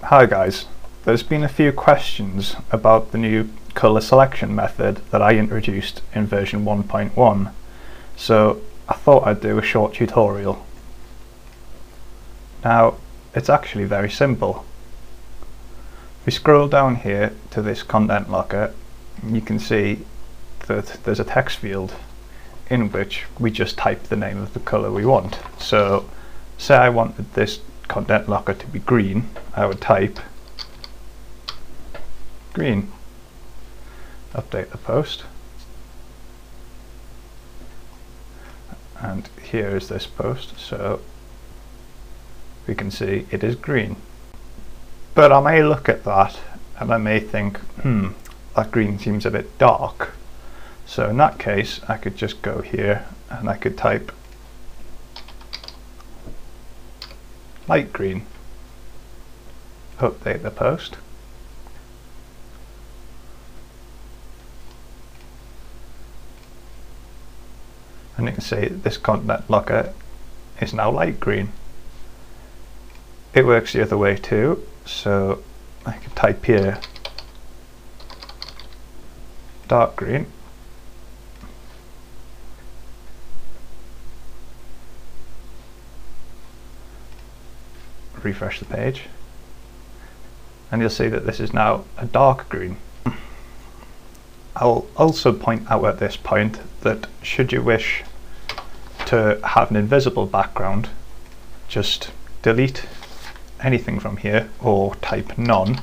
Hi guys, there's been a few questions about the new colour selection method that I introduced in version 1.1, so I thought I'd do a short tutorial. Now, it's actually very simple. We scroll down here to this content locker, and you can see that there's a text field in which we just type the name of the colour we want. So, say I wanted this content locker to be green, I would type green, update the post, and here is this post, so we can see it is green. But I may look at that and I may think, that green seems a bit dark. So in that case I could just go here and I could type light green, update the post, and you can see this content locker is now light green. It works the other way too, so I can type here dark green, refresh the page, and you'll see that this is now a dark green. I'll also point out at this point that should you wish to have an invisible background, just delete anything from here or type none,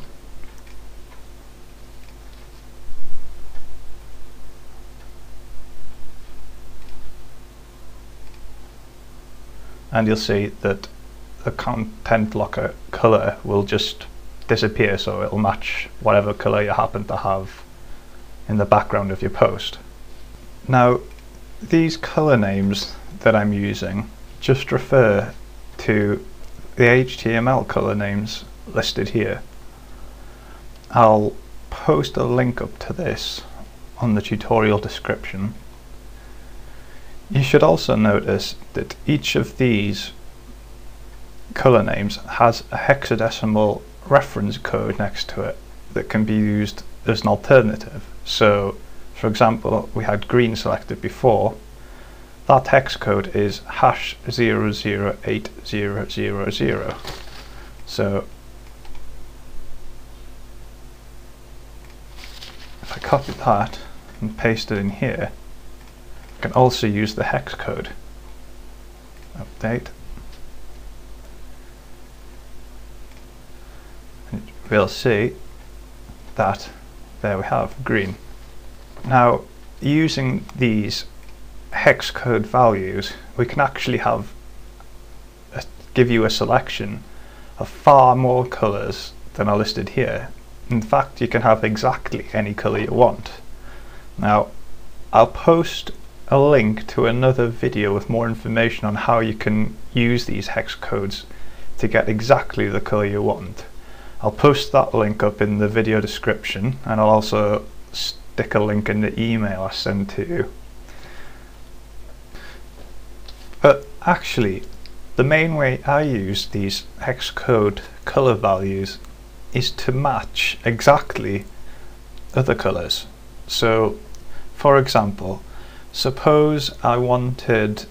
and you'll see that the content locker colour will just disappear, so it'll match whatever colour you happen to have in the background of your post. Now, these colour names that I'm using just refer to the HTML colour names listed here. I'll post a link up to this on the tutorial description. You should also notice that each of these colour names has a hexadecimal reference code next to it that can be used as an alternative. So, for example, we had green selected before. That hex code is #008000. So, if I copy that and paste it in here, I can also use the hex code. Update. And we'll see that there we have green. Now, using these hex code values, we can actually give you a selection of far more colours than are listed here. In fact, you can have exactly any colour you want. Now, I'll post a link to another video with more information on how you can use these hex codes to get exactly the colour you want. I'll post that link up in the video description, and I'll also stick a link in the email I send to you. But actually, the main way I use these hex code colour values is to match exactly other colours. So, for example, suppose I wanted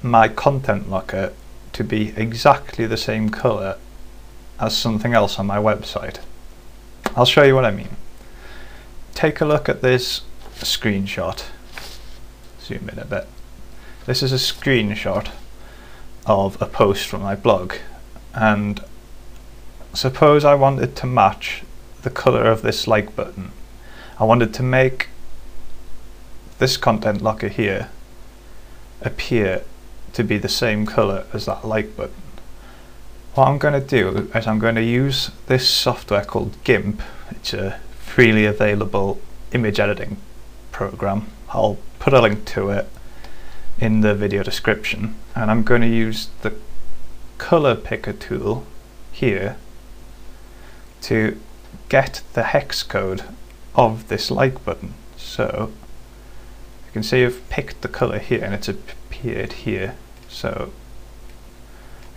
my content locker to be exactly the same colour as something else on my website. I'll show you what I mean. Take a look at this screenshot. Zoom in a bit. This is a screenshot of a post from my blog, and suppose I wanted to match the colour of this like button. I wanted to make this content locker here appear to be the same colour as that like button. What I'm going to do is I'm going to use this software called GIMP. It's a freely available image editing program. I'll put a link to it in the video description, and I'm going to use the color picker tool here to get the hex code of this like button. So you can see I've picked the color here and it's appeared here. So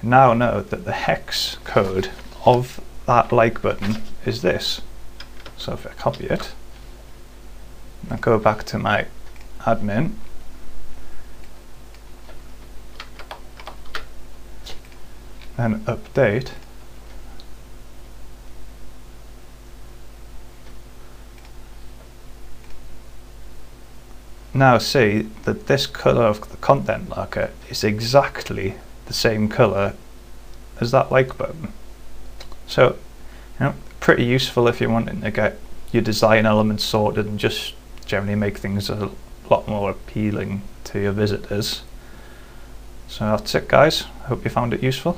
now know that the hex code of that like button is this. So if I copy it, and go back to my admin, and update, now see that this colour of the content marker is exactly the same colour as that like button. So, pretty useful if you're wanting to get your design elements sorted and just generally make things a lot more appealing to your visitors. So that's it, guys. Hope you found it useful.